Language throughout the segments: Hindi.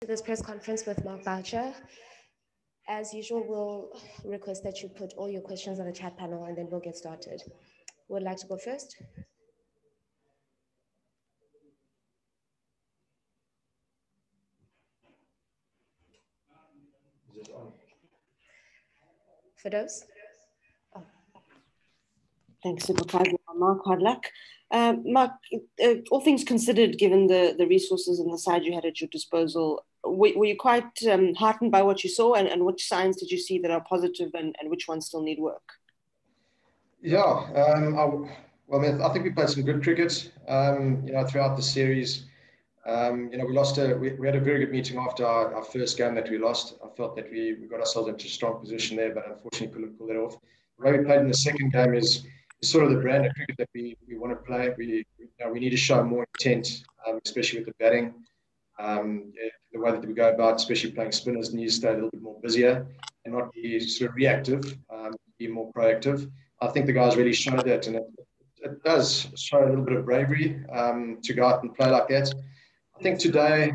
This press conference with Mark Boucher. As usual, we'll request that you put all your questions on the chat panel and then we'll get started. Who would like to go first? Firdaus? Oh. Thanks, Supervisor. Mark, hard luck. Mark, all things considered, given the resources and the side you had at your disposal, were you quite heartened by what you saw, and which signs did you see that are positive and which ones still need work? Yeah, I think we played some good cricket, throughout the series. We had a very good meeting after our first game that we lost. I felt that we got ourselves into a strong position there, but unfortunately couldn't pull it off. The way we played in the second game is sort of the brand of cricket that we want to play. We need to show more intent, especially with the batting. The way that we go about, especially playing spinners, needs to stay a little bit more busier and not be sort of reactive, be more proactive. I think the guys really showed that, and it does show a little bit of bravery to go out and play like that. I think today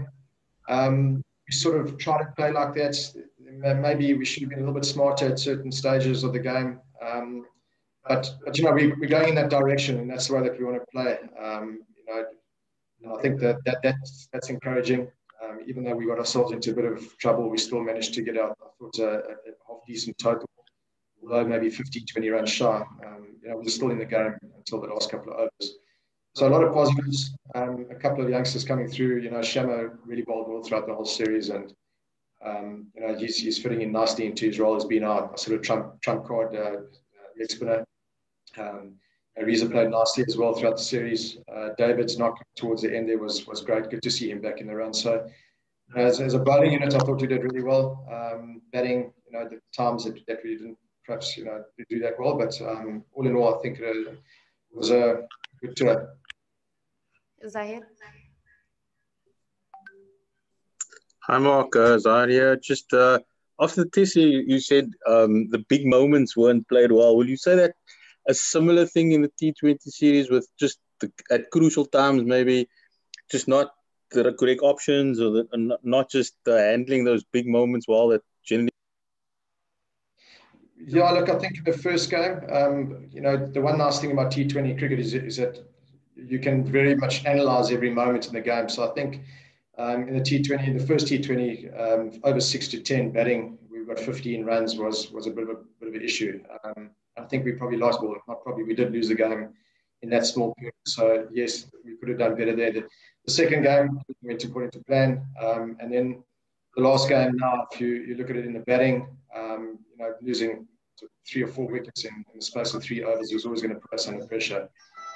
we sort of try to play like that. Maybe we should have been a little bit smarter at certain stages of the game. But we're going in that direction, and that's the way that we want to play. I think that's encouraging. Even though we got ourselves into a bit of trouble, we still managed to get out, I thought, a half decent total, although maybe 15, 20 runs shy. We're still in the game until the last couple of overs. So a lot of positives. A couple of youngsters coming through. Shamo really bowled well throughout the whole series, and he's fitting in nicely into his role as being our sort of trump card leg spinner. Reza played nicely as well throughout the series. David's knock towards the end there was great. Good to see him back in the run. So as a bowling unit, I thought we did really well. Batting, the times that we didn't perhaps do that well, but all in all, I think it was a good tour. Zahir? Hi, Mark. Zahir here. Just after the test, you said the big moments weren't played well. Will you say that a similar thing in the T20 series with just at crucial times, maybe just not the correct options or not just handling those big moments well that generally? Yeah, look, I think in the first game, the one nice thing about T20 cricket is that you can very much analyse every moment in the game. So I think in the T20, in the first T20, over 6 to 10 batting, we got 15 runs was a bit of an issue. I think we probably lost, well, not probably, we did lose the game in that small period. So yes, we could have done better there. The second game went according to plan, and then the last game now, if you look at it in the batting, losing 3 or 4 wickets in the space of 3 overs was always going to put us under pressure.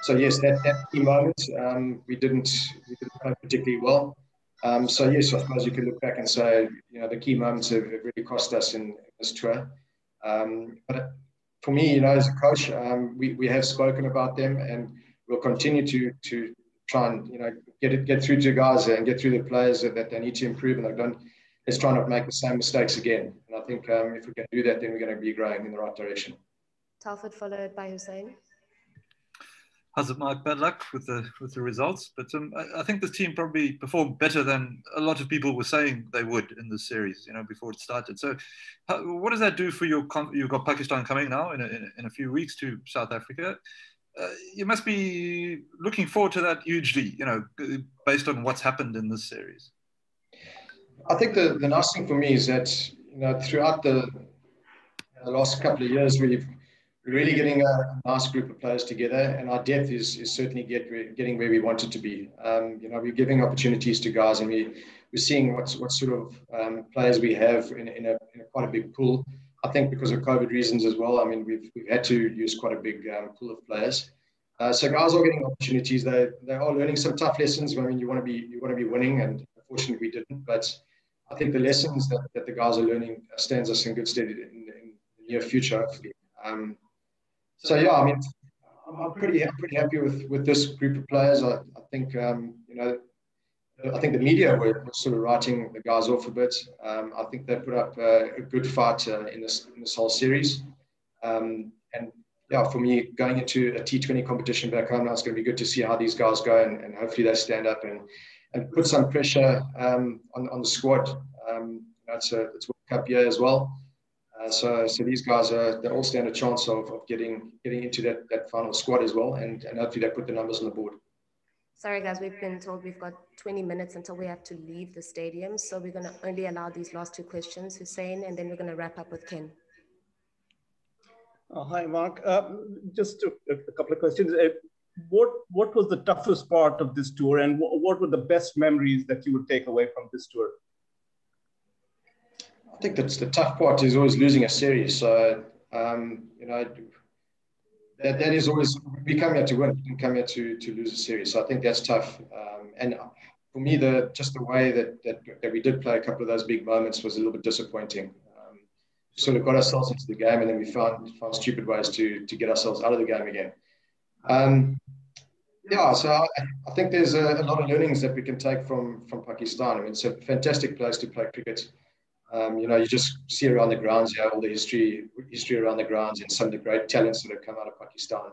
So yes, that key moment, we didn't play particularly well. So yes, I suppose you could look back and say, the key moments have really cost us in this tour. But for me, as a coach, we have spoken about them, and we'll continue to try and get through to guys and get through the players that they need to improve, and let's try not to make the same mistakes again. And I think if we can do that, then we're going to be growing in the right direction. Telford, followed by Hussein. How's it, Mark? Bad luck with the results, but I think this team probably performed better than a lot of people were saying they would in this series, before it started. So, what does that do for you've got Pakistan coming now in a few weeks to South Africa? You must be looking forward to that hugely, based on what's happened in this series. I think the nice thing for me is that throughout the last couple of years, we're really getting a nice group of players together, and our depth is certainly getting where we want it to be. We're giving opportunities to guys, and we're seeing what sort of players we have in a quite a big pool. I think because of COVID reasons as well. I mean, we've had to use quite a big pool of players. So guys are getting opportunities. They are learning some tough lessons. I mean, you want to be winning, and unfortunately we didn't. But I think the lessons that the guys are learning stands us in good stead in the near future, hopefully. So yeah, I mean, I'm pretty happy with this group of players. I think I think the media were sort of writing the guys off a bit. I think they put up a good fight in this whole series. And yeah, for me, going into a T20 competition back home now, it's going to be good to see how these guys go, and hopefully they stand up and put some pressure on the squad. It's World Cup year as well. So these guys they all stand a chance of getting into that final squad as well, and hopefully they put the numbers on the board. Sorry guys, we've been told we've got 20 minutes until we have to leave the stadium, so we're going to only allow these last 2 questions, Hussein, and then we're going to wrap up with Ken. Hi, Mark. Just a couple of questions. What was the toughest part of this tour, and what were the best memories that you would take away from this tour? I think that's the tough part is always losing a series. So, you know, that is always, we come here to win, we come here to lose a series. So I think that's tough. And for me, just the way that we did play a couple of those big moments was a little bit disappointing. Sort of got ourselves into the game, and then we found stupid ways to get ourselves out of the game again. Yeah, so I think there's a lot of learnings that we can take from Pakistan. I mean, it's a fantastic place to play cricket. You know, you just see around the grounds, you have all the history around the grounds and some of the great talents that have come out of Pakistan.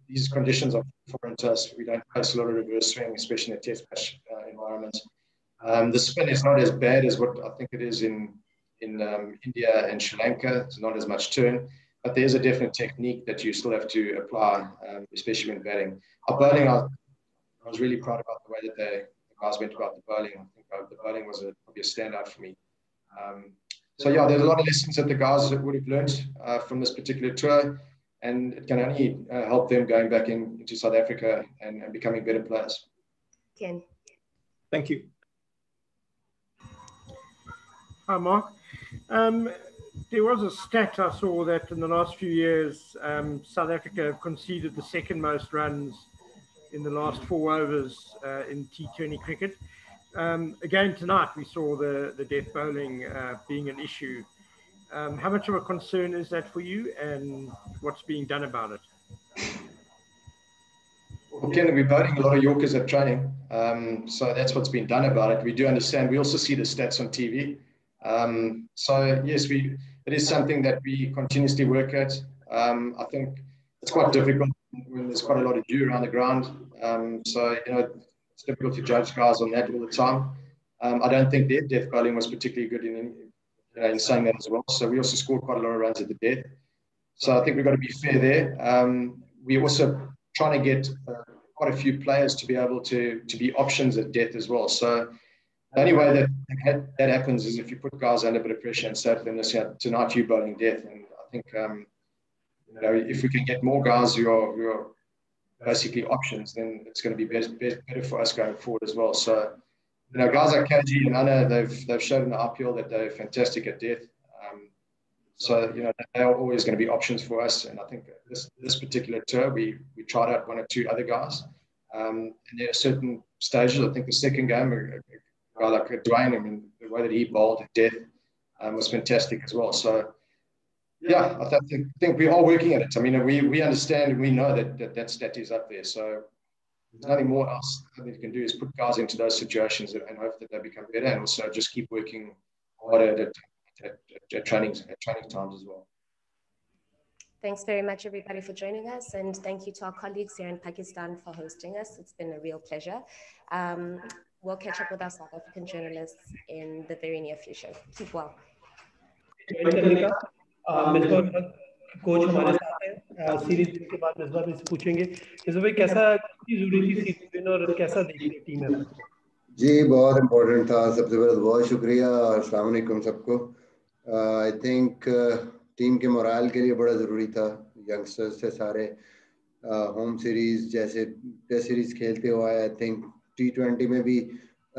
These conditions are foreign to us. We don't face a lot of reverse swing, especially in a test match environment. The spin is not as bad as what I think it is in India and Sri Lanka. It's not as much turn, but there's a definite technique that you still have to apply, especially when batting. Our bowling, I was really proud about the way that the guys went about the bowling. I think the bowling was probably a standout for me. So yeah, there's a lot of lessons that the guys would have learned from this particular tour, and it can only help them going back into South Africa and becoming better players. Ken. Thank you. Hi, Mark. There was a stat I saw that in the last few years, South Africa have conceded the second most runs in the last 4 overs in T20 cricket. Again, tonight we saw the death bowling being an issue. How much of a concern is that for you, and what's being done about it? Well, Ken, we're bowling a lot of Yorkers at training, so that's what's been done about it. We do understand. We also see the stats on TV. So yes, it is something that we continuously work at. I think it's quite difficult when there's quite a lot of dew around the ground. So, you know, it's difficult to judge guys on that all the time. I don't think their death bowling was particularly good in saying that as well. So we also scored quite a lot of runs at the death. So I think we've got to be fair there. We're also trying to get quite a few players to be able to be options at death as well. So the only way that happens is if you put guys under a bit of pressure and say to them, tonight you're bowling death. And I think, you know, if we can get more guys who are basically options, then it's going to be better for us going forward as well. So, you know, guys like KG and Anna, they've shown in the uphill that they're fantastic at death. So, you know, they're always going to be options for us. And I think this particular tour, we tried out 1 or 2 other guys. And there are certain stages. I think the second game, a guy like Dwayne, I mean, the way that he bowled at death was fantastic as well. So, yeah, I think we are working at it. I mean, we understand and we know that stat is up there. So there's nothing more else that we can do is put guys into those situations and hope that they become better, and also just keep working harder at training times as well. Thanks very much, everybody, for joining us. And thank you to our colleagues here in Pakistan for hosting us. It's been a real pleasure. We'll catch up with our South African journalists in the very near future. Keep well. Coach हमारे साथ हैं सीरीज के बाद मिसबा से पूछेंगे मिसबा भाई कैसा जरूरी थी सीरीज विन और कैसा देखी टीम में जी बहुत इम्पोर्टेंट था सबसे पहले बहुत शुक्रिया और अस्सलाम वालेकुम सबको आई थिंक टीम के मोराल के लिए बड़ा ज़रूरी था यंगस्टर्स से सारे होम सीरीज जैसे टेस्ट सीरीज खेलते हुए आई थिंक T20 में भी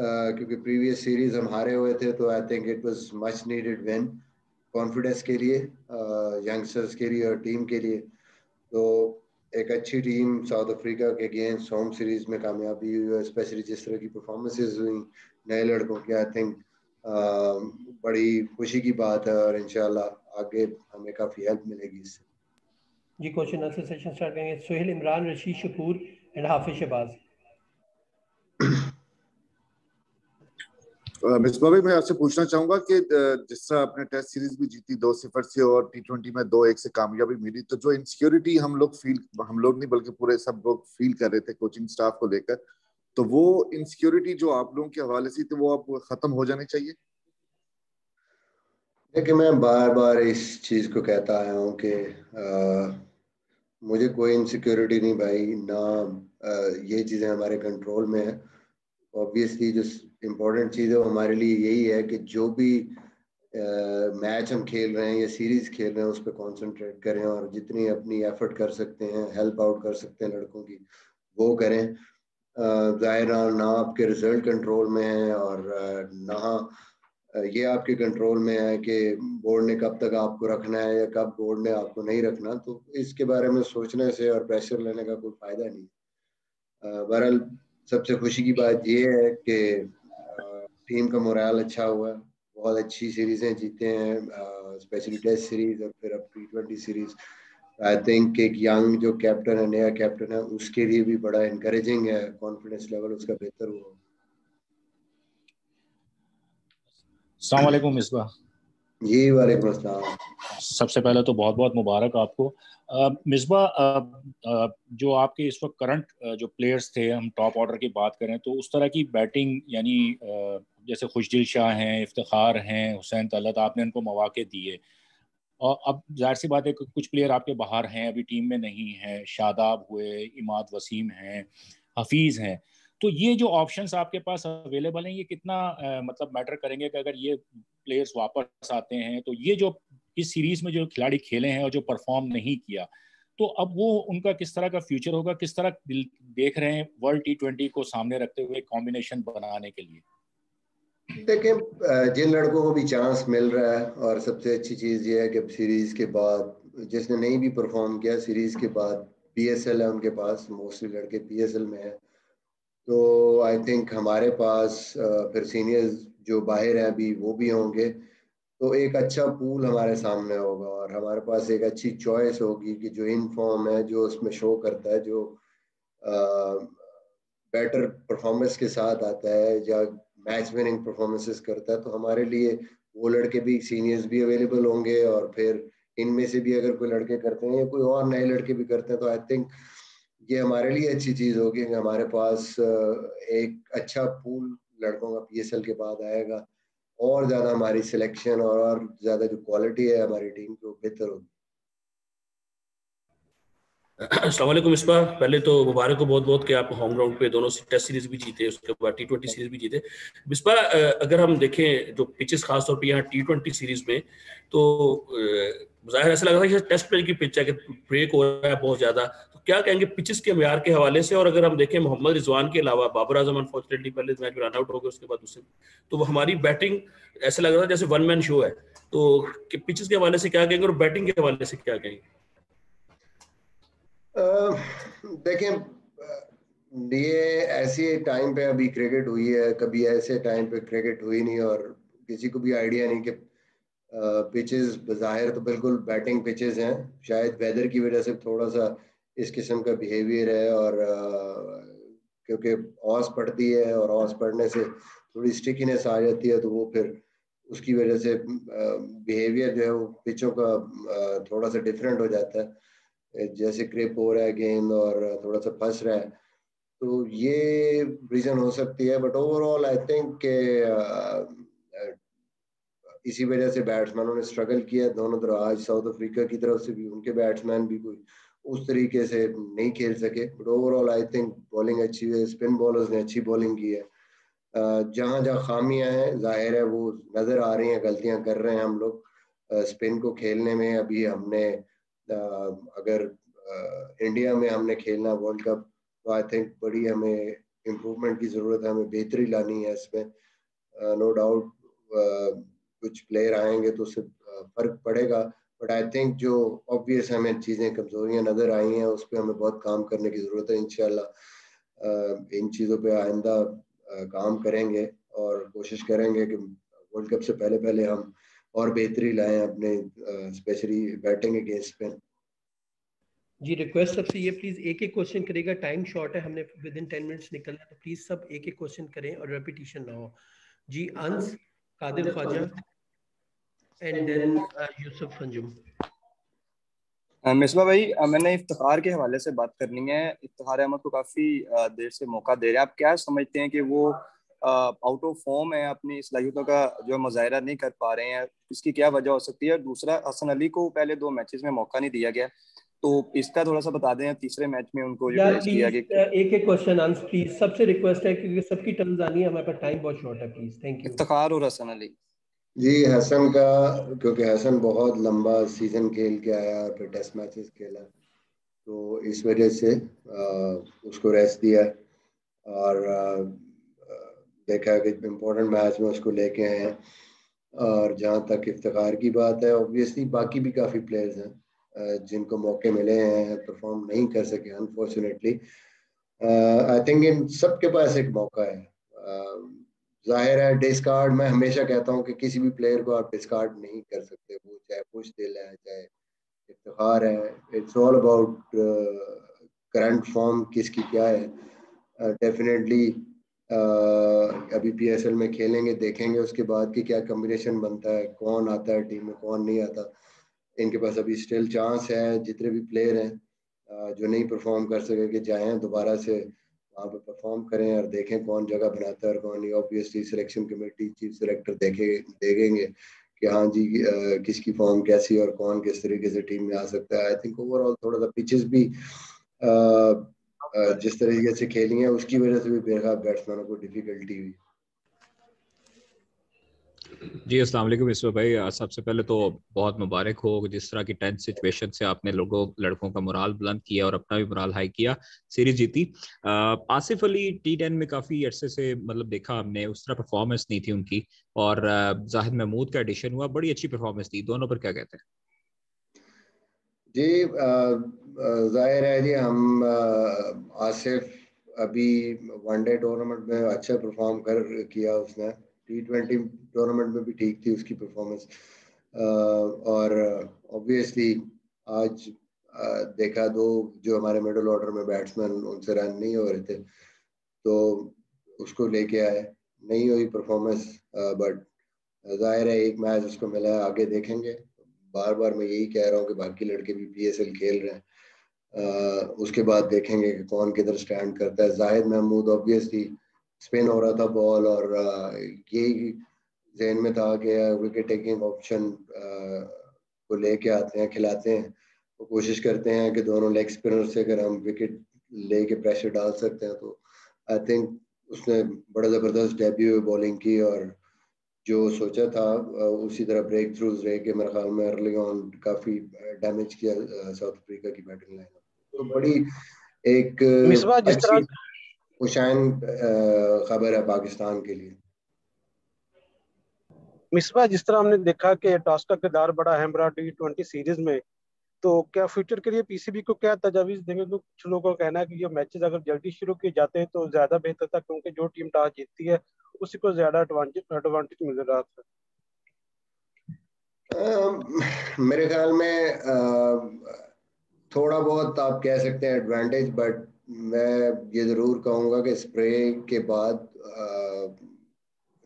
क्योंकि प्रीवियस सीरीज हम हारे हुए थे तो I think it was much needed win confidence के लिए यंगस्टर्स के लिए और टीम के लिए तो एक अच्छी टीम साउथ अफ्रीका के अगेंस्ट होम सीरीज में कामयाबी हुई स्पेशली जिस तरह की परफॉर्मेंसेस हुई नए लड़कों की आई थिंक बड़ी खुशी की बात है और इंशाल्लाह आगे हमें काफ़ी हेल्प मिलेगी इससे जी क्वेश्चन आंसर सेशन स्टार्ट करेंगे सोहेल इमरान रशीद शपूर एंड हाफिज शहबाज मिसबा भाई मैं आपसे पूछना चाहूंगा कि जिस तरह आपने टेस्ट सीरीज भी जीती 2-0 से और T20 में 2-1 से कामयाबी मिली तो जो इनसिक्योरिटी हम लोग नहीं बल्कि पूरे सब लोग फील कर रहे थे कोचिंग स्टाफ को लेकर तो वो इनसिक्योरिटी जो आप लोगों के हवाले से थी वो अब खत्म हो जानी चाहिए। देखिए, मैं बार बार इस चीज़ को कहता आया हूँ कि मुझे कोई इनसिक्योरिटी नहीं भाई, ना ये चीज़ें हमारे कंट्रोल में है। ऑब्वियसली जो इम्पोर्टेंट चीज़ है वो हमारे लिए यही है कि जो भी मैच हम खेल रहे हैं या सीरीज खेल रहे हैं उस पर कॉन्सेंट्रेट करें और जितनी अपनी एफर्ट कर सकते हैं, हेल्प आउट कर सकते हैं लड़कों की, वो करें। जाहिर ना आपके रिजल्ट कंट्रोल में है और ना ये आपके कंट्रोल में है कि बोर्ड ने कब तक आपको रखना है या कब बोर्ड ने आपको नहीं रखना। तो इसके बारे में सोचने से और प्रेशर लेने का कोई फायदा नहीं। बहरहाल सबसे खुशी की बात ये है कि टीम का मोराल अच्छा हुआ है, बहुत अच्छी सीरीजें जीते हैं, स्पेशली टेस्ट सीरीज और फिर अब T20 सीरीज। आई थिंक एक यंग जो कैप्टन है, नया कैप्टन है, उसके लिए भी बड़ा इनकरेजिंग है, कॉन्फिडेंस लेवल उसका बेहतर हुआ। अस्सलाम वालेकुम मिसबा। जी वालेकुम अस्सलाम। सबसे पहले तो बहुत बहुत मुबारक आपको। मिसबा, जो आपके इस वक्त करंट जो प्लेयर्स थे, हम टॉप ऑर्डर की बात करें तो उस तरह की बैटिंग यानी जैसे खुशदिल शाह हैं, इफ्तिखार हैं, हुसैन तलत, आपने उनको मौके दिए और अब जाहिर सी बात है कि कुछ प्लेयर आपके बाहर हैं, अभी टीम में नहीं हैं, शादाब हुए, इमाद वसीम हैं, हफीज़ हैं। तो ये जो ऑप्शंस आपके पास अवेलेबल हैं ये कितना मतलब मैटर करेंगे कि अगर ये प्लेयर्स वापस आते हैं तो ये जो इस सीरीज में जो खिलाड़ी खेले हैं और जो परफॉर्म नहीं किया, तो अब वो उनका किस तरह का फ्यूचर होगा, किस तरह देख रहे हैं वर्ल्ड T20 को सामने रखते हुए कॉम्बिनेशन बनाने के लिए? देखिए, जिन लड़कों को भी चांस मिल रहा है, और सबसे अच्छी चीज़ ये है कि सीरीज के बाद जिसने नहीं भी परफॉर्म किया, सीरीज के बाद PSL है उनके पास, मोस्टली लड़के PSL में है। तो आई थिंक हमारे पास फिर सीनियर्स जो बाहर हैं अभी वो भी होंगे, तो एक अच्छा पूल हमारे सामने होगा और हमारे पास एक अच्छी चॉइस होगी कि जो इन फॉर्म है, जो उसमें शो करता है, जो बेटर परफॉर्मेंस के साथ आता है या मैच विनिंग परफॉर्मेंसेस करता है, तो हमारे लिए वो लड़के भी, सीनियर्स भी अवेलेबल होंगे। और फिर इनमें से भी अगर कोई लड़के करते हैं या कोई और नए लड़के भी करते हैं, तो आई थिंक ये हमारे लिए अच्छी चीज़ होगी कि हमारे पास एक अच्छा पूल लड़कों का PSL के बाद आएगा और ज़्यादा हमारी सिलेक्शन और ज़्यादा जो क्वालिटी है हमारी टीम की वो बेहतर होगी। अस्सलाम वालेकुम मिसबा, पहले तो मुबारक हो बहुत बहुत कि आप होम ग्राउंड पे दोनों टेस्ट सीरीज भी जीते, उसके बाद T20 सीरीज भी जीते। मिसबा, अगर हम देखें जो पिचेस खासतौर पे यहाँ T20 सीरीज में, तो जाहिर ऐसा लग रहा है कि टेस्ट प्ले की पिच है कि ब्रेक हो रहा है बहुत ज्यादा, तो क्या कहेंगे पिचेस के म्यार के हवाले से? और अगर हम देखें मोहम्मद रिजवान के अलावा बाबर आजम अनफॉर्चुनेटली पहले मैच में रन आउट हो गए, उसके बाद उससे तो वो हमारी बैटिंग ऐसा लग रहा है जैसे वन मैन शो है। तो पिचेस के हवाले से क्या कहेंगे और बैटिंग के हवाले से क्या कहेंगे? देखें, ये ऐसे टाइम पे अभी क्रिकेट हुई है, कभी ऐसे टाइम पे क्रिकेट हुई नहीं और किसी को भी आइडिया नहीं कि पिचेस बज़ाहिर तो बिल्कुल बैटिंग पिचेस हैं। शायद वेदर की वजह से थोड़ा सा इस किस्म का बिहेवियर है और क्योंकि ऑस पड़ती है और ऑस पड़ने से थोड़ी स्टिकीनेस आ जाती है, तो वो फिर उसकी वजह से बिहेवियर जो है वो पिचों का थोड़ा सा डिफरेंट हो जाता है, जैसे क्रिप हो रहा है गेंद और थोड़ा सा फंस रहा है, तो ये रीज़न हो सकती है। बट ओवरऑल आई थिंक इसी वजह से बैट्समैनों ने स्ट्रगल किया दोनों तरफ। आज साउथ अफ्रीका की तरफ से भी उनके बैट्समैन भी कोई उस तरीके से नहीं खेल सके, but overall I think bowling अच्छी है, स्पिन बॉलर्स ने अच्छी बॉलिंग की है। जहाँ जहाँ खामियां हैं जाहिर है वो नज़र आ रही हैं, गलतियां कर रहे हैं हम लोग स्पिन को खेलने में। अभी हमने अगर इंडिया में हमने खेलना वर्ल्ड कप, तो आई थिंक बड़ी हमें इम्प्रूवमेंट की ज़रूरत है, हमें बेहतरी लानी है इसमें। नो डाउट कुछ प्लेयर आएंगे तो उससे फ़र्क पड़ेगा, बट आई थिंक जो ऑब्वियस हमें चीज़ें कमज़ोरियाँ नज़र आई हैं उस पर हमें बहुत काम करने की ज़रूरत है। इंशाल्लाह इन चीज़ों पे आइंदा काम करेंगे और कोशिश करेंगे कि वर्ल्ड कप से पहले पहले हम और बेहतरी लाएं अपने स्पेशली बैटिंग अगेंस्ट स्पिन। जी रिक्वेस्ट सबसे ये प्लीज एक एक क्वेश्चन करेगा, टाइम शॉर्ट है, हमने विद इन 10 मिनट्स निकलना है, तो प्लीज सब एक एक क्वेश्चन करें और रेपिटेशन ना हो। जी अंस, कादिर ख्वाजा एंड देन यूसुफ अंजुम। मिसबा भाई, मैंने इफ्तिखार के हवाले से बात करनी है। इफ्तिखार अहमद को काफ़ी देर से मौका दे रहे हैं, आप क्या समझते हैं कि वो आउट ऑफ फॉर्म है, अपनी सलाहियतों का जो मुजाहिरा नहीं कर पा रहे हैं, इसकी क्या वजह हो सकती है? दूसरा, हसन अली को पहले 2 मैचेस में मौका नहीं दिया गया, तो इसका थोड़ा सा बता दें। तीसरे मैच में उनको यूटिलाइज किया गया। एक एक क्वेश्चन आंसर प्लीज, सबसे रिक्वेस्ट है क्योंकि सबकी टर्न्स आनी है, हमारे पास टाइम बहुत शॉर्ट है, प्लीज। Thank you. इफ्तिखार और हसन अली जी। हसन का, क्योंकि हसन बहुत लंबा सीजन खेल के आया और फिर टेस्ट मैचेस खेला, तो इस वजह से उसको रेस्ट दिया और देखा कि इम्पोर्टेंट मैच में उसको लेके आए हैं। और जहाँ तक इफ्तिखार की बात है, ऑब्वियसली बाकी भी काफ़ी प्लेयर्स हैं जिनको मौके मिले हैं, परफॉर्म नहीं कर सके अनफॉर्चुनेटली। आई थिंक इन सब के पास एक मौका है। जाहिर है डिस्कार्ड, मैं हमेशा कहता हूँ कि किसी भी प्लेयर को आप डिस्कार्ड नहीं कर सकते, वो चाहे खुशदिल है चाहे इफ्तिखार है। It's all about current form किसकी क्या है। डेफिनेटली अभी PSL में खेलेंगे, देखेंगे उसके बाद कि क्या कॉम्बिनेशन बनता है, कौन आता है टीम में, कौन नहीं आता। इनके पास अभी स्टिल चांस है, जितने भी प्लेयर हैं जो नहीं परफॉर्म कर सके कि जाएं दोबारा से वहाँ पे परफॉर्म करें और देखें कौन जगह बनाता है और कौन नहीं। Obviously selection committee, chief selector देखेंगे कि हाँ जी किसकी फॉर्म कैसी और कौन किस तरीके से टीम में आ सकता है। आई थिंक ओवरऑल थोड़ा सा पिचेस भी जिस तरीके से खेली है उसकी वजह से भी बेरखा बैट्समैनों को डिफिकल्टी हुई। जी अस्सलाम वालेकुम ईश्वर भाई, सबसे पहले तो बहुत मुबारक हो जिस तरह की टेंस सिचुएशन से आपने लड़कों का मोराल बुलंद किया और अपना भी मोराल हाई किया, सीरीज जीती। आसिफ अली T10 में काफ़ी अरसे से मतलब देखा हमने, उस तरह परफॉर्मेंस नहीं थी उनकी, और जाहिद महमूद का एडिशन हुआ, बड़ी अच्छी परफॉर्मेंस थी। दोनों पर क्या कहते हैं? जी जाहिर है जी, हम आसिफ अभी वनडे टूर्नामेंट में अच्छा परफॉर्म किया उसने, T20 टूर्नामेंट में भी ठीक थी उसकी परफॉर्मेंस। और ऑब्वियसली आज देखा दो जो हमारे मिडिल ऑर्डर में बैट्समैन, उनसे रन नहीं हो रहे थे तो उसको लेके आए, नहीं हुई परफॉर्मेंस, बट जाहिर है एक मैच उसको मिला है, आगे देखेंगे। बार बार मैं यही कह रहा हूँ कि बाकी लड़के भी PSL खेल रहे हैं, उसके बाद देखेंगे कि कौन किधर स्टैंड करता है। जाहिद महमूद ऑब्वियसली स्पिन हो रहा था बॉल और यही जहन में था कि विकेट टेकिंग ऑप्शन को लेके आते हैं, खिलाते हैं, तो कोशिश करते हैं कि दोनों लेग स्पिनर से अगर हम विकेट लेके प्रेशर डाल सकते हैं। तो आई थिंक उसने बड़ा ज़बरदस्त डेब्यू बॉलिंग की और जो सोचा था उसी तरह ब्रेक थ्रूज रहे कि मेरे ख्याल में अर्ली ऑन काफ़ी डैमेज किया साउथ अफ्रीका की बैटिंग लाइन। तो बड़ी एक अच्छी खुशाइन खबर है पाकिस्तान के लिए। मिसबा, जिस तरह हमने देखा कि टॉस का किरदार बड़ा अहम रहा T20 सीरीज में, तो क्या फ्यूचर के लिए PCB को क्या तजावीज़ देंगे? तो कुछ लोगों का कहना है कि ये मैचेस अगर जल्दी शुरू किए जाते हैं तो ज़्यादा बेहतर था, क्योंकि जो टीम टॉस जीतती है उसी को ज़्यादा एडवांटेज मिल रहा था। मेरे ख्याल में थोड़ा बहुत आप कह सकते हैं एडवांटेज, बट मैं ये ज़रूर कहूँगा कि स्प्रे के बाद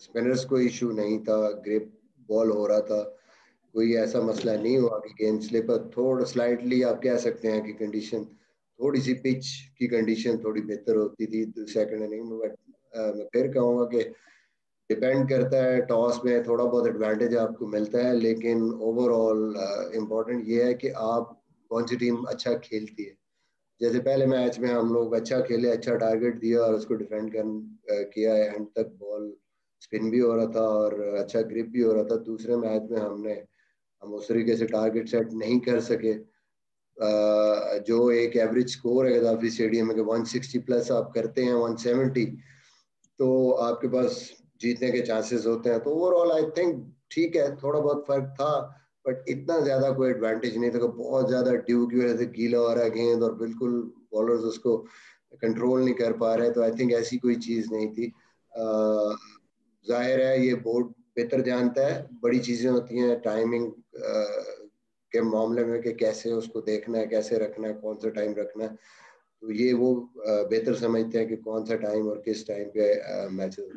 स्पिनर्स को इशू नहीं था, ग्रिप बॉल हो रहा था, कोई ऐसा मसला नहीं हुआ कि गेम स्लिप। थोड़ा स्लाइटली आप कह सकते हैं कि कंडीशन थोड़ी सी, पिच की कंडीशन थोड़ी बेहतर होती थी सेकंड इनिंग में, बट मैं फिर कहूँगा कि डिपेंड करता है, टॉस में थोड़ा बहुत एडवांटेज आपको मिलता है, लेकिन ओवरऑल इम्पोर्टेंट ये है कि आप कौन सी टीम अच्छा खेलती है। जैसे पहले मैच में हम लोग अच्छा खेले, अच्छा टारगेट दिया और उसको डिफेंड किया, एंड तक बॉल स्पिन भी हो रहा था और अच्छा ग्रिप भी हो रहा था। दूसरे मैच में हम उस तरीके से टारगेट सेट नहीं कर सके। जो एक एवरेज स्कोर है गद्दाफी स्टेडियम में कि 160 प्लस आप करते हैं 170, तो आपके पास जीतने के चांसेस होते हैं। तो ओवरऑल आई थिंक ठीक है, थोड़ा बहुत फर्क था बट इतना ज्यादा कोई एडवांटेज नहीं था कि बहुत ज्यादा ड्यू की वजह से गीला हो रहा है गेंद और बिल्कुल बॉलर्स उसको कंट्रोल नहीं कर पा रहे। तो आई थिंक ऐसी कोई चीज नहीं थी। जाहिर है ये बोर्ड बेहतर जानता है, बड़ी चीजें होती हैं टाइमिंग के मामले में कि कैसे उसको देखना है, कैसे रखना है, कौन सा टाइम रखना है, तो ये वो बेहतर समझते हैं कि कौन सा टाइम और किस टाइम पे मैचेस।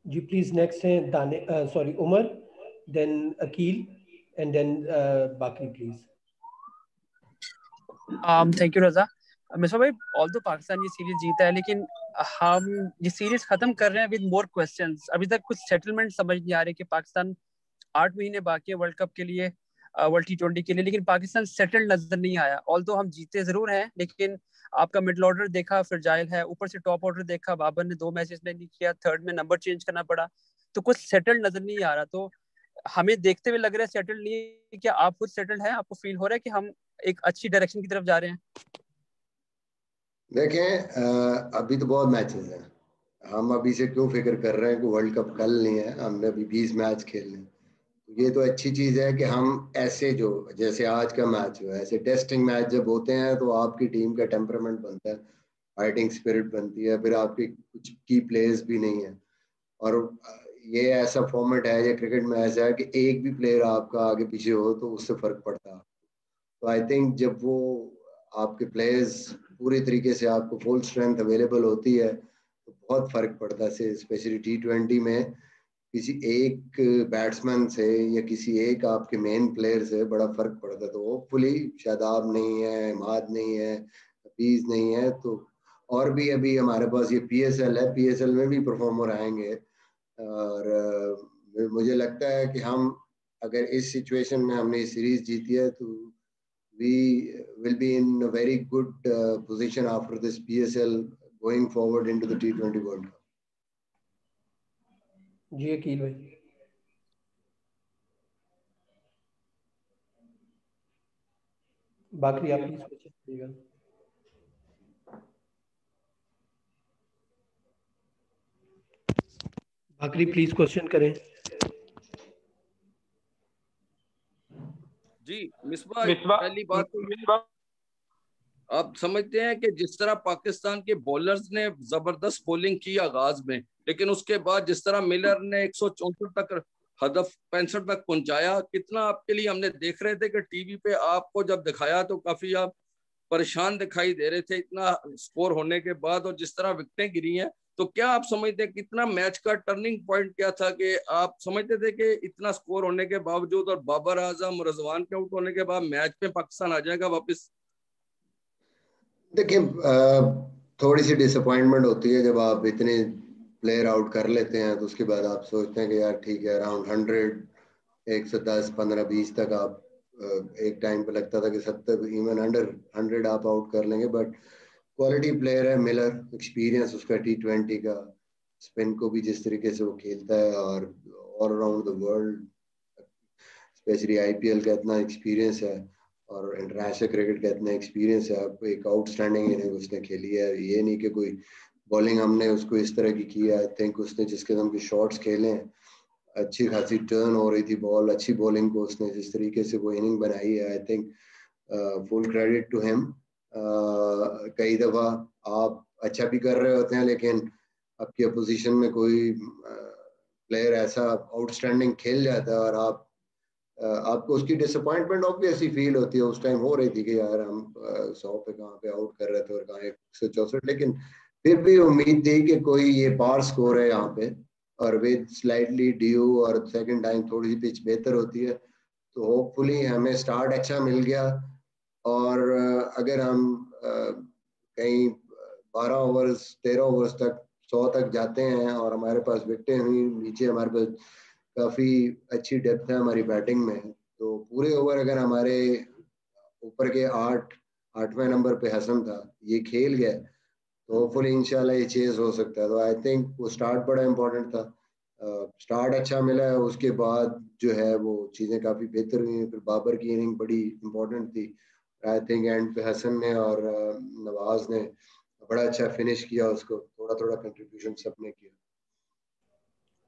जी प्लीज नेक्स्ट है Umar, then Aqeel and then बाकी please. Thank you Raza. Misbah भाई, ऑल्दो पाकिस्तान ये सीरीज जीता है, लेकिन हम ये सीरीज खत्म कर रहे हैं विद मोर क्वेश्चंस। अभी तक कुछ सेटलमेंट समझ नहीं आ रही कि पाकिस्तान 8 महीने बाकी है वर्ल्ड कप के लिए, वर्ल्ड T20 के लिए, लेकिन पाकिस्तान सेटल्ड नजर नहीं आया। ऑल्दो हम जीते जरूर हैं, लेकिन आपका मिडल ऑर्डर देखा फ्रजाइल है, ऊपर से टॉप ऑर्डर देखा, बाबर ने 2 मैचेस में नहीं किया, थर्ड में नंबर चेंज करना पड़ा, तो कुछ सेटल्ड नजर नहीं आ रहा। तो हमें देखते हुए लग रहा है सेटल्ड नहीं है। क्या आप खुद सेटल्ड हैं? आपको फील हो रहा है कि हम एक अच्छी डायरेक्शन की तरफ जा रहे हैं? देखें, अभी तो बहुत मैचेस हैं, हम अभी से क्यों फिक्र कर रहे हैं कि वर्ल्ड कप कल नहीं है, हमने अभी 20 मैच खेलने। ये तो अच्छी चीज़ है कि हम ऐसे जो जैसे आज का मैच हुआ, ऐसे टेस्टिंग मैच जब होते हैं तो आपकी टीम का टेम्परामेंट बनता है, फाइटिंग स्पिरिट बनती है, फिर आपके कुछ की प्लेयर्स भी नहीं है। और ये ऐसा फॉर्मेट है, ये क्रिकेट में ऐसा है कि एक भी प्लेयर आपका आगे पीछे हो तो उससे फ़र्क पड़ता है। तो आई थिंक जब वो आपके प्लेयर्स पूरी तरीके से आपको फुल स्ट्रेंथ अवेलेबल होती है तो बहुत फ़र्क पड़ता है। स्पेशली T20 में किसी एक बैट्समैन से या किसी एक आपके मेन प्लेयर से बड़ा फ़र्क पड़ता है। तो होपफुली शादाब नहीं है, इमाद नहीं है, हफीज़ नहीं है, तो और भी अभी हमारे पास ये PSL है, PSL में भी परफॉर्मर आएंगे। और मुझे लगता है कि हम अगर इस सिचुएशन में हमने सीरीज जीती है तो we will be in a very good position after this PSL going forward into the T20 World Cup. जी अकील भाई। बाकी आप प्लीज क्वेश्चन करिएगा। बाकी प्लीज क्वेश्चन करें। जी मिसबा, पहली बात तो ये, आप समझते हैं कि जिस तरह पाकिस्तान के बॉलर्स ने जबरदस्त बॉलिंग की आगाज में, लेकिन उसके बाद जिस तरह मिलर ने 164 तक हदफ 65 तक पहुंचाया, कितना आपके लिए हमने देख रहे थे कि टीवी पे आपको जब दिखाया तो काफी आप परेशान दिखाई दे रहे थे इतना स्कोर होने के बाद, और जिस तरह विकेटें गिरी हैं, तो क्या आप समझते हैं कितना मैच का टर्निंग पॉइंट क्या था कि आप समझते थे कि इतना स्कोर होने के बावजूद और बाबर आजम, रजवान के आउट होने के बाद मैच में पाकिस्तान आ जाएगा वापस? देखिए, थोड़ी सी डिसअपॉइंटमेंट होती है जब आप इतने प्लेयर आउट कर लेते हैं, तो उसके बाद आप सोचते हैं कि यार ठीक है, अराउंड 100, 110, 15, 20 तक आप एक टाइम पे लगता था कि 70 इवन अंडर 100 आप आउट कर लेंगे। बट क्वालिटी प्लेयर है मिलर, एक्सपीरियंस उसका T20 का, स्पिन को भी जिस तरीके से वो खेलता है, और all around the world specially IPL का इतना एक्सपीरियंस है और इंटरनेशनल क्रिकेट का इतना एक्सपीरियंस है। आपको एक आउटस्टैंडिंग इनिंग उसने खेली है, ये नहीं कि कोई बॉलिंग हमने उसको इस तरह की की है। आई थिंक उसने जिस किस्म के शॉट्स खेले हैं, अच्छी खासी टर्न हो रही थी बॉल, अच्छी बॉलिंग को उसने जिस तरीके से वो इनिंग बनाई है, I think full credit to him. कई दफ़ा आप अच्छा भी कर रहे होते हैं, लेकिन आपकी अपोजिशन में कोई प्लेयर ऐसा आउटस्टैंडिंग खेल जाता है और आपको उसकी डिसअपॉइंटमेंट ऑब्वियसली फील होती है। उस टाइम हो रही थी कि यार हम 100 पे कहाँ पे आउट कर रहे थे और कहाँ 164, लेकिन फिर भी उम्मीद थी कि कोई ये पार स्कोर है यहाँ पे, और विद स्लाइटली ड्यू और सेकंड टाइम थोड़ी सी पिच बेहतर होती है, तो होपफुली हमें स्टार्ट अच्छा मिल गया। और अगर हम कहीं 12 ओवर्स 13 ओवर्स तक 100 तक जाते हैं और हमारे पास विकेटें हुई नीचे, हमारे पास काफ़ी अच्छी डेप्थ है हमारी बैटिंग में, तो पूरे ओवर अगर हमारे ऊपर के 8वें नंबर पे हसन था, ये खेल गया, तो होपफुली इंशाल्लाह ये चेज हो सकता है। तो आई थिंक वो स्टार्ट बड़ा इंपॉर्टेंट था, स्टार्ट अच्छा मिला है, उसके बाद जो है वो चीज़ें काफ़ी बेहतर हुई हैं। फिर बाबर की इनिंग बड़ी इंपॉर्टेंट थी, आई थिंक एंड पे हसन ने और नवाज ने बड़ा अच्छा फिनिश किया, उसको थोड़ा थोड़ा कंट्रीब्यूशन सबने किया।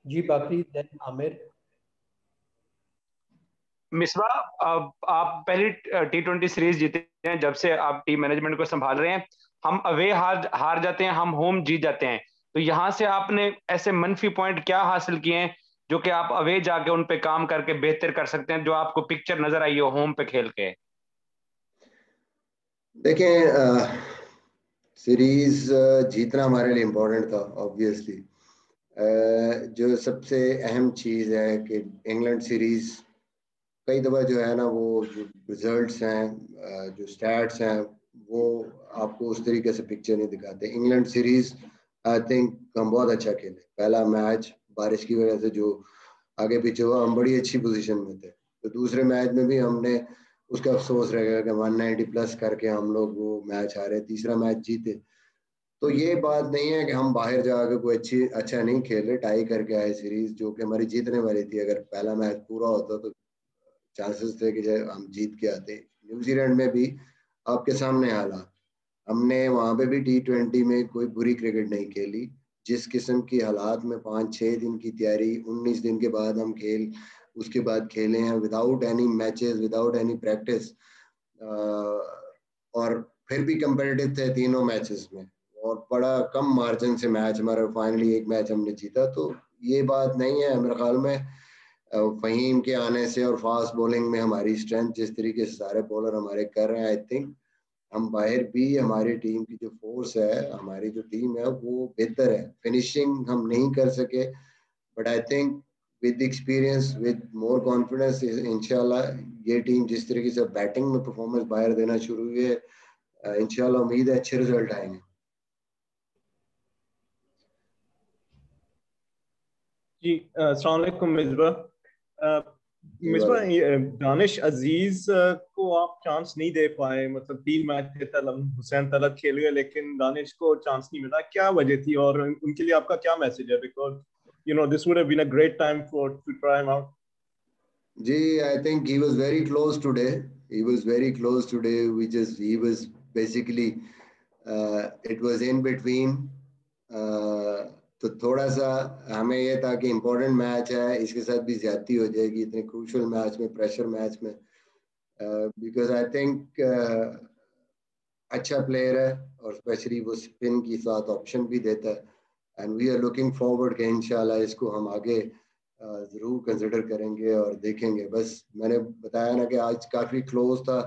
जी बाकी देन आमिर। मिसबा, आप पहली T20 सीरीज जीते हैं जब से आप टीम मैनेजमेंट को संभाल रहे हैं। हम अवे हार जाते हैं, हम होम जीत जाते हैं, तो यहाँ से आपने ऐसे मनफी पॉइंट क्या हासिल किए हैं जो कि आप अवे जाके उन पे काम करके बेहतर कर सकते हैं, जो आपको पिक्चर नजर आई हो होम पे खेल के? देखें, सीरीज जीतना हमारे लिए इम्पोर्टेंट था ऑब्वियसली। जो सबसे अहम चीज़ है कि इंग्लैंड सीरीज कई दफ़ा जो है ना वो जो रिजल्ट्स हैं, जो स्टैट्स हैं, वो आपको उस तरीके से पिक्चर नहीं दिखाते। इंग्लैंड सीरीज आई थिंक हम बहुत अच्छा खेले। पहला मैच बारिश की वजह से जो आगे पीछे हुआ, हम बड़ी अच्छी पोजीशन में थे। तो दूसरे मैच में भी हमने उसका अफसोस रहेगा कि 190 प्लस करके हम लोग वो मैच हारे, तीसरा मैच जीते। तो ये बात नहीं है कि हम बाहर जाकर कोई अच्छा नहीं खेल रहे, टाई करके आए सीरीज जो कि हमारी जीतने वाली थी। अगर पहला मैच पूरा होता तो चांसेस थे कि हम जीत के आते। न्यूजीलैंड में भी आपके सामने हालात, हमने वहां पे भी T20 में कोई बुरी क्रिकेट नहीं खेली। जिस किस्म की हालात में 5-6 दिन की तैयारी, 19 दिन के बाद हम उसके बाद खेले हैं without any matches, without any practice, और फिर भी कंपेटिटिव थे तीनों मैचेस में, और बड़ा कम मार्जिन से मैच हमारा, फाइनली एक मैच हमने जीता। तो ये बात नहीं है मेरे ख्याल में फहीम के आने से और फास्ट बॉलिंग में हमारी स्ट्रेंथ, जिस तरीके से सारे बॉलर हमारे कर रहे हैं, आई थिंक हम बाहर भी हमारी टीम की जो फोर्स है, हमारी जो टीम है वो बेहतर है। फिनिशिंग हम नहीं कर सके, but I think with experience, with more confidence, इंशाल्लाह ये टीम जिस तरीके से बैटिंग में परफॉर्मेंस बाहर देना शुरू हुई है, इंशाल्लाह उम्मीद है अच्छे रिजल्ट आएंगे। जी अस्सलाम वालेकुम मिसबा। मिसबा, दानिश अजीज को आप चांस नहीं दे पाए, मतलब 3 मैच थे, हुसैन तलत खेल गए लेकिन दानिश को चांस नहीं मिला, क्या वजह थी और उनके लिए आपका क्या मैसेज है? Because you know this would have been a great time to try him out. जी, I think he was very close today. He was very close today. He was basically it was in between. तो थोड़ा सा हमें ये था कि इम्पोर्टेंट मैच है, इसके साथ भी ज्यादती हो जाएगी इतने क्रूशल मैच में, प्रेशर मैच में, बिकॉज आई थिंक अच्छा प्लेयर है और स्पेशली वो स्पिन के साथ ऑप्शन भी देता है, and we are looking forward कि इंशाल्लाह इसको हम आगे ज़रूर कंसिडर करेंगे और देखेंगे। बस मैंने बताया ना कि आज काफ़ी क्लोज था,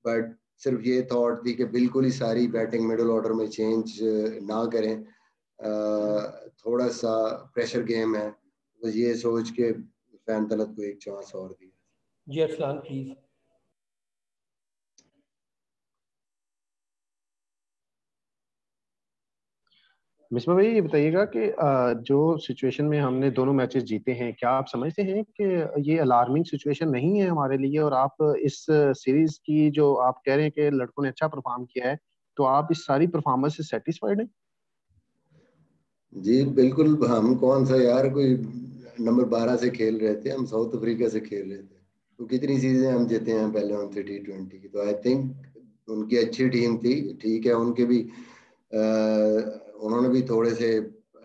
बट सिर्फ ये थॉट थी कि बिल्कुल ही सारी बैटिंग मिडिल ऑर्डर में चेंज ना करें, थोड़ा सा प्रेशर गेम है, बस ये सोच के फैन तलत को एक चांस और दिया। जी अरसलान प्लीज। मिसबा भाई ये बताइएगा कि जो सिचुएशन में हमने दोनों मैचेस जीते हैं, क्या आप समझते हैं कि ये अलार्मिंग सिचुएशन नहीं है हमारे लिए, और आप इस सीरीज की जो आप कह रहे हैं कि लड़कों ने अच्छा परफॉर्म किया है, तो आप इस सारी परफॉर्मेंस से सेटिस्फाइड हैं? जी बिल्कुल, हम कौन सा यार कोई नंबर 12 से खेल रहे थे, हम साउथ अफ्रीका से खेल रहे थे। तो कितनी चीजें हम जीते हैं पहले उनसे T20 की। तो आई थिंक उनकी अच्छी टीम थी, ठीक है, उनके भी उन्होंने भी थोड़े से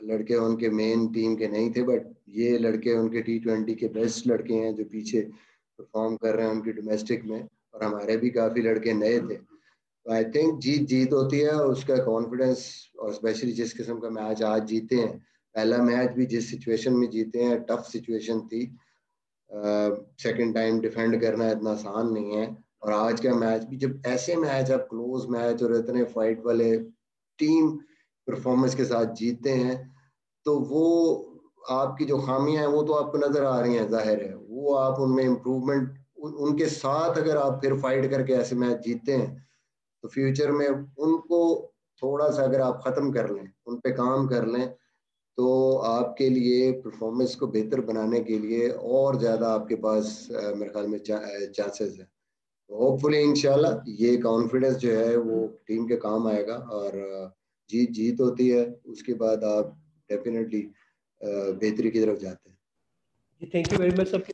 लड़के उनके मेन टीम के नहीं थे, बट ये लड़के उनके T20 के बेस्ट लड़के हैं जो पीछे परफॉर्म कर रहे हैं उनकी डोमेस्टिक में, और हमारे भी काफ़ी लड़के नए थे। तो आई थिंक जीत होती है, उसका कॉन्फिडेंस, और स्पेशली जिस किस्म का मैच आज जीते हैं, पहला मैच भी जिस सिचुएशन में जीते हैं, टफ सिचुएशन थी, सेकंड टाइम डिफेंड करना इतना आसान नहीं है, और आज का मैच भी, जब ऐसे मैच आप क्लोज मैच और इतने फाइट वाले टीम परफॉर्मेंस के साथ जीते हैं, तो वो आपकी जो खामियां हैं वो तो आपको नजर आ रही हैं, जाहिर है, वो आप उनमें इम्प्रूवमेंट, उनके साथ अगर आप फिर फाइट करके ऐसे मैच जीते हैं, तो फ्यूचर में उनको थोड़ा सा अगर आप ख़त्म कर लें, उन पे काम कर लें, तो आपके लिए परफॉर्मेंस को बेहतर बनाने के लिए और ज़्यादा आपके पास मेरे ख्याल में चांसेस हैं। तो होपफुली इंशाल्लाह ये कॉन्फिडेंस जो है वो टीम के काम आएगा, और जीत होती है, उसके बाद आप डेफिनेटली बेहतरी की तरफ जाते हैं। थैंक यू वेरी मच सबके।